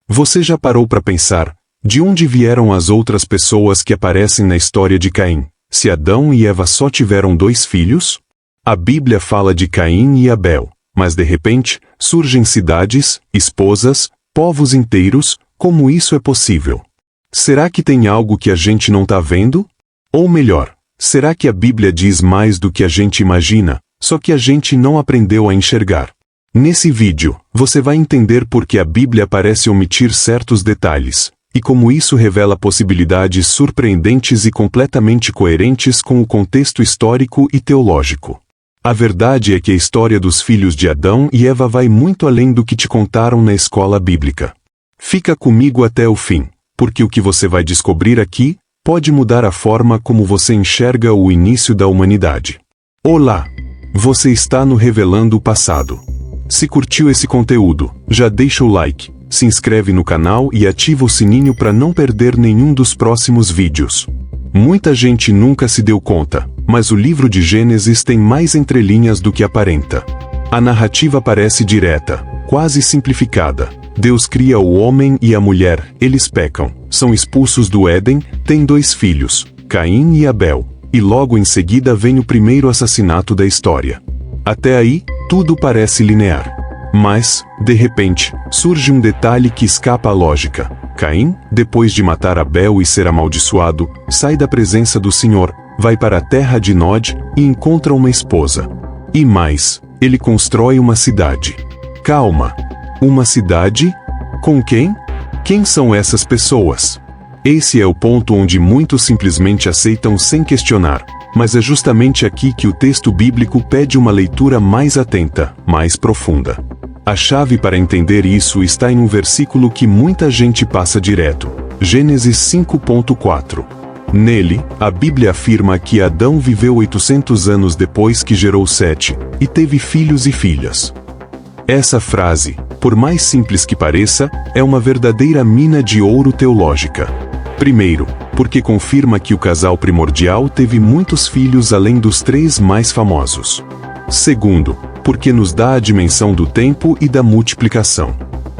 Você já parou para pensar, de onde vieram as outras pessoas que aparecem na história de Caim, se Adão e Eva só tiveram 2 filhos? A Bíblia fala de Caim e Abel, mas de repente, surgem cidades, esposas, povos inteiros. Como isso é possível? Será que tem algo que a gente não está vendo? Ou melhor, será que a Bíblia diz mais do que a gente imagina, só que a gente não aprendeu a enxergar? Nesse vídeo, você vai entender por que a Bíblia parece omitir certos detalhes, e como isso revela possibilidades surpreendentes e completamente coerentes com o contexto histórico e teológico. A verdade é que a história dos filhos de Adão e Eva vai muito além do que te contaram na escola bíblica. Fica comigo até o fim, porque o que você vai descobrir aqui pode mudar a forma como você enxerga o início da humanidade. Olá! Você está no Revelando o Passado. Se curtiu esse conteúdo, já deixa o like, se inscreve no canal e ativa o sininho para não perder nenhum dos próximos vídeos. Muita gente nunca se deu conta, mas o livro de Gênesis tem mais entrelinhas do que aparenta. A narrativa parece direta, quase simplificada. Deus cria o homem e a mulher, eles pecam, são expulsos do Éden, têm 2 filhos, Caim e Abel, e logo em seguida vem o primeiro assassinato da história. Até aí, tudo parece linear. Mas, de repente, surge um detalhe que escapa à lógica. Caim, depois de matar Abel e ser amaldiçoado, sai da presença do Senhor, vai para a terra de Nod e encontra uma esposa. E mais, ele constrói uma cidade. Calma! Uma cidade? Com quem? Quem são essas pessoas? Esse é o ponto onde muitos simplesmente aceitam sem questionar, mas é justamente aqui que o texto bíblico pede uma leitura mais atenta, mais profunda. A chave para entender isso está em um versículo que muita gente passa direto, Gênesis 5.4. Nele, a Bíblia afirma que Adão viveu 800 anos depois que gerou Sete, e teve filhos e filhas. Essa frase, por mais simples que pareça, é uma verdadeira mina de ouro teológica. Primeiro, porque confirma que o casal primordial teve muitos filhos além dos 3 mais famosos. Segundo, porque nos dá a dimensão do tempo e da multiplicação.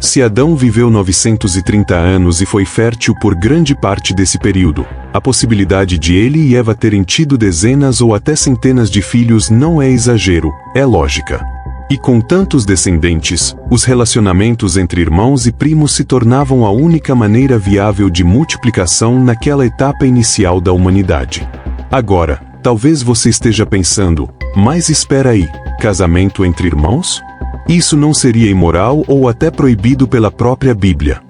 Se Adão viveu 930 anos e foi fértil por grande parte desse período, a possibilidade de ele e Eva terem tido dezenas ou até centenas de filhos não é exagero, é lógica. E com tantos descendentes, os relacionamentos entre irmãos e primos se tornavam a única maneira viável de multiplicação naquela etapa inicial da humanidade. Agora, talvez você esteja pensando, mas espera aí, casamento entre irmãos? Isso não seria imoral ou até proibido pela própria Bíblia?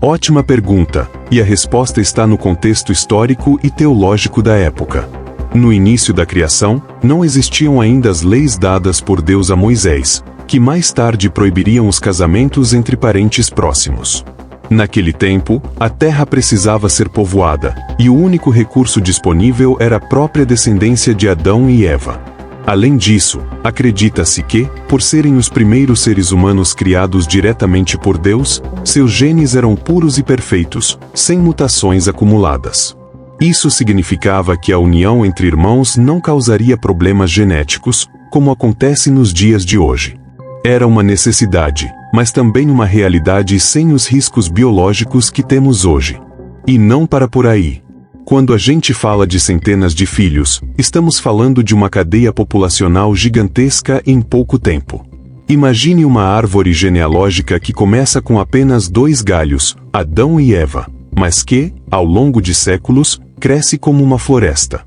Ótima pergunta, e a resposta está no contexto histórico e teológico da época. No início da criação, não existiam ainda as leis dadas por Deus a Moisés, que mais tarde proibiriam os casamentos entre parentes próximos. Naquele tempo, a terra precisava ser povoada, e o único recurso disponível era a própria descendência de Adão e Eva. Além disso, acredita-se que, por serem os primeiros seres humanos criados diretamente por Deus, seus genes eram puros e perfeitos, sem mutações acumuladas. Isso significava que a união entre irmãos não causaria problemas genéticos, como acontece nos dias de hoje. Era uma necessidade, mas também uma realidade sem os riscos biológicos que temos hoje. E não para por aí. Quando a gente fala de centenas de filhos, estamos falando de uma cadeia populacional gigantesca em pouco tempo. Imagine uma árvore genealógica que começa com apenas 2 galhos, Adão e Eva, mas que, ao longo de séculos, cresce como uma floresta.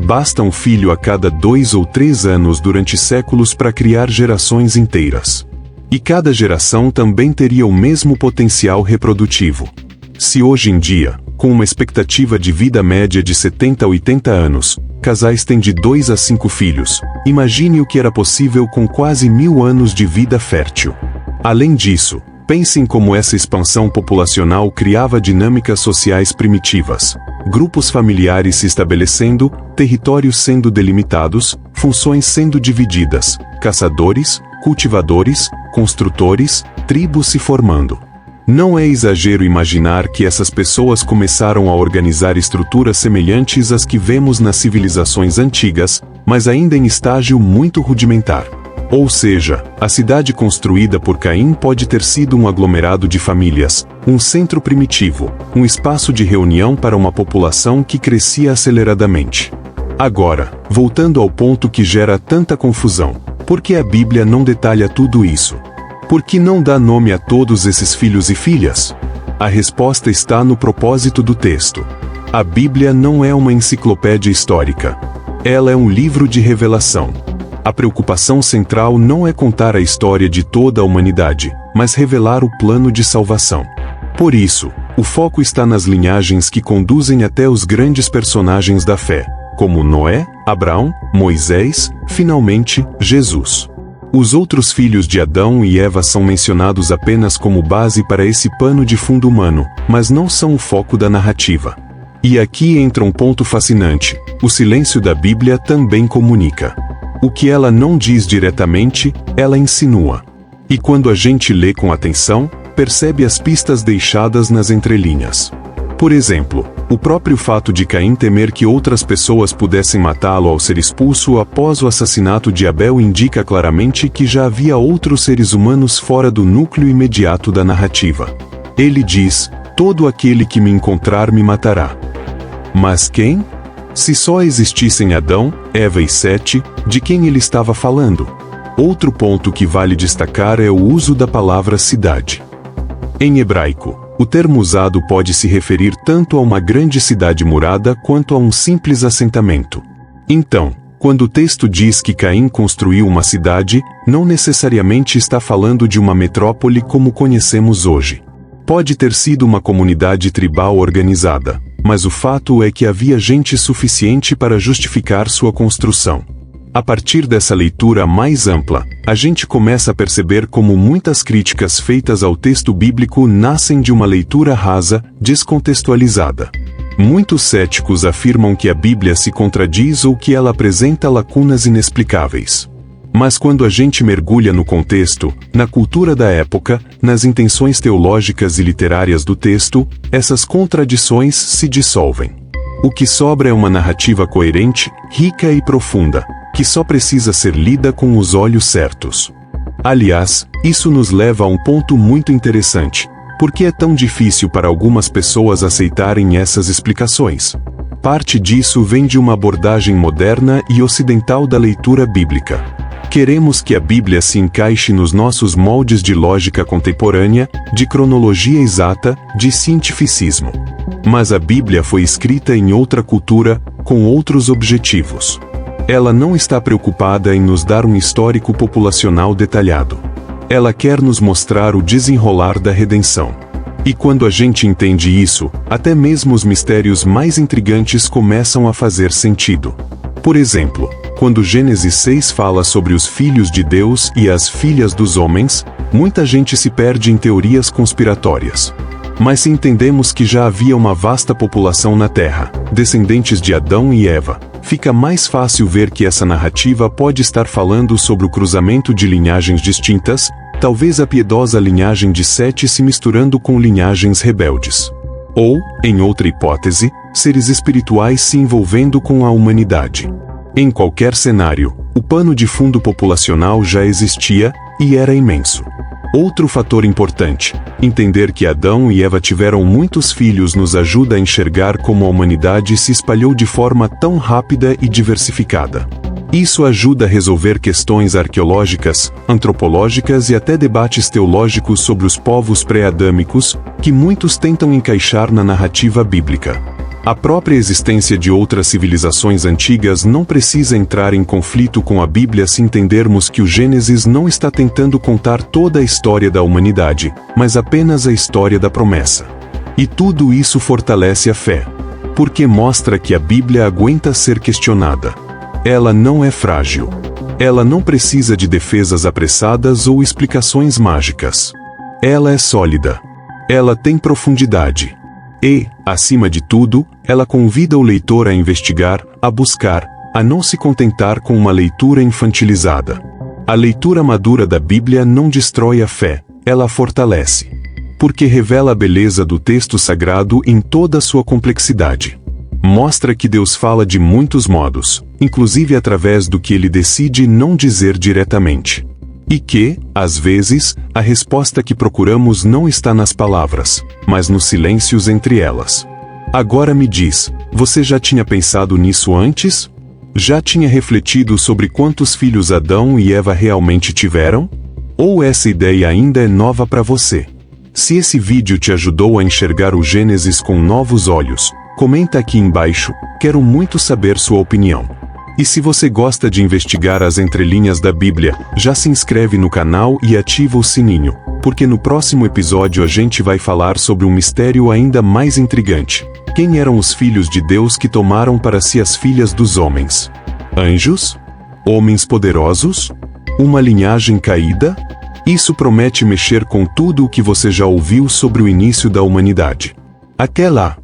Basta um filho a cada 2 ou 3 anos durante séculos para criar gerações inteiras. E cada geração também teria o mesmo potencial reprodutivo. Se hoje em dia, com uma expectativa de vida média de 70 a 80 anos, casais têm de 2 a 5 filhos, imagine o que era possível com quase 1000 anos de vida fértil. Além disso, pensem como essa expansão populacional criava dinâmicas sociais primitivas. Grupos familiares se estabelecendo, territórios sendo delimitados, funções sendo divididas, caçadores, cultivadores, construtores, tribos se formando. Não é exagero imaginar que essas pessoas começaram a organizar estruturas semelhantes às que vemos nas civilizações antigas, mas ainda em estágio muito rudimentar. Ou seja, a cidade construída por Caim pode ter sido um aglomerado de famílias, um centro primitivo, um espaço de reunião para uma população que crescia aceleradamente. Agora, voltando ao ponto que gera tanta confusão, por que a Bíblia não detalha tudo isso? Por que não dá nome a todos esses filhos e filhas? A resposta está no propósito do texto. A Bíblia não é uma enciclopédia histórica. Ela é um livro de revelação. A preocupação central não é contar a história de toda a humanidade, mas revelar o plano de salvação. Por isso, o foco está nas linhagens que conduzem até os grandes personagens da fé, como Noé, Abraão, Moisés, finalmente, Jesus. Os outros filhos de Adão e Eva são mencionados apenas como base para esse pano de fundo humano, mas não são o foco da narrativa. E aqui entra um ponto fascinante: o silêncio da Bíblia também comunica. O que ela não diz diretamente, ela insinua. E quando a gente lê com atenção, percebe as pistas deixadas nas entrelinhas. Por exemplo, o próprio fato de Caim temer que outras pessoas pudessem matá-lo ao ser expulso após o assassinato de Abel indica claramente que já havia outros seres humanos fora do núcleo imediato da narrativa. Ele diz: todo aquele que me encontrar me matará. Mas quem? Se só existissem Adão, Eva e Sete, de quem ele estava falando? Outro ponto que vale destacar é o uso da palavra cidade. Em hebraico, o termo usado pode se referir tanto a uma grande cidade murada quanto a um simples assentamento. Então, quando o texto diz que Caim construiu uma cidade, não necessariamente está falando de uma metrópole como conhecemos hoje. Pode ter sido uma comunidade tribal organizada, mas o fato é que havia gente suficiente para justificar sua construção. A partir dessa leitura mais ampla, a gente começa a perceber como muitas críticas feitas ao texto bíblico nascem de uma leitura rasa, descontextualizada. Muitos céticos afirmam que a Bíblia se contradiz ou que ela apresenta lacunas inexplicáveis. Mas quando a gente mergulha no contexto, na cultura da época, nas intenções teológicas e literárias do texto, essas contradições se dissolvem. O que sobra é uma narrativa coerente, rica e profunda, que só precisa ser lida com os olhos certos. Aliás, isso nos leva a um ponto muito interessante. Por que é tão difícil para algumas pessoas aceitarem essas explicações? Parte disso vem de uma abordagem moderna e ocidental da leitura bíblica. Queremos que a Bíblia se encaixe nos nossos moldes de lógica contemporânea, de cronologia exata, de cientificismo. Mas a Bíblia foi escrita em outra cultura, com outros objetivos. Ela não está preocupada em nos dar um histórico populacional detalhado. Ela quer nos mostrar o desenrolar da redenção. E quando a gente entende isso, até mesmo os mistérios mais intrigantes começam a fazer sentido. Por exemplo, quando Gênesis 6 fala sobre os filhos de Deus e as filhas dos homens, muita gente se perde em teorias conspiratórias. Mas se entendemos que já havia uma vasta população na Terra, descendentes de Adão e Eva, fica mais fácil ver que essa narrativa pode estar falando sobre o cruzamento de linhagens distintas, talvez a piedosa linhagem de Sete se misturando com linhagens rebeldes. Ou, em outra hipótese, seres espirituais se envolvendo com a humanidade. Em qualquer cenário, o pano de fundo populacional já existia, e era imenso. Outro fator importante, entender que Adão e Eva tiveram muitos filhos nos ajuda a enxergar como a humanidade se espalhou de forma tão rápida e diversificada. Isso ajuda a resolver questões arqueológicas, antropológicas e até debates teológicos sobre os povos pré-adâmicos, que muitos tentam encaixar na narrativa bíblica. A própria existência de outras civilizações antigas não precisa entrar em conflito com a Bíblia se entendermos que o Gênesis não está tentando contar toda a história da humanidade, mas apenas a história da promessa. E tudo isso fortalece a fé, porque mostra que a Bíblia aguenta ser questionada. Ela não é frágil. Ela não precisa de defesas apressadas ou explicações mágicas. Ela é sólida. Ela tem profundidade. E, acima de tudo, ela convida o leitor a investigar, a buscar, a não se contentar com uma leitura infantilizada. A leitura madura da Bíblia não destrói a fé, ela a fortalece. Porque revela a beleza do texto sagrado em toda a sua complexidade. Mostra que Deus fala de muitos modos, inclusive através do que ele decide não dizer diretamente. E que, às vezes, a resposta que procuramos não está nas palavras, mas nos silêncios entre elas. Agora me diz, você já tinha pensado nisso antes? Já tinha refletido sobre quantos filhos Adão e Eva realmente tiveram? Ou essa ideia ainda é nova para você? Se esse vídeo te ajudou a enxergar o Gênesis com novos olhos, comenta aqui embaixo, quero muito saber sua opinião. E se você gosta de investigar as entrelinhas da Bíblia, já se inscreve no canal e ativa o sininho, porque no próximo episódio a gente vai falar sobre um mistério ainda mais intrigante. Quem eram os filhos de Deus que tomaram para si as filhas dos homens? Anjos? Homens poderosos? Uma linhagem caída? Isso promete mexer com tudo o que você já ouviu sobre o início da humanidade. Até lá!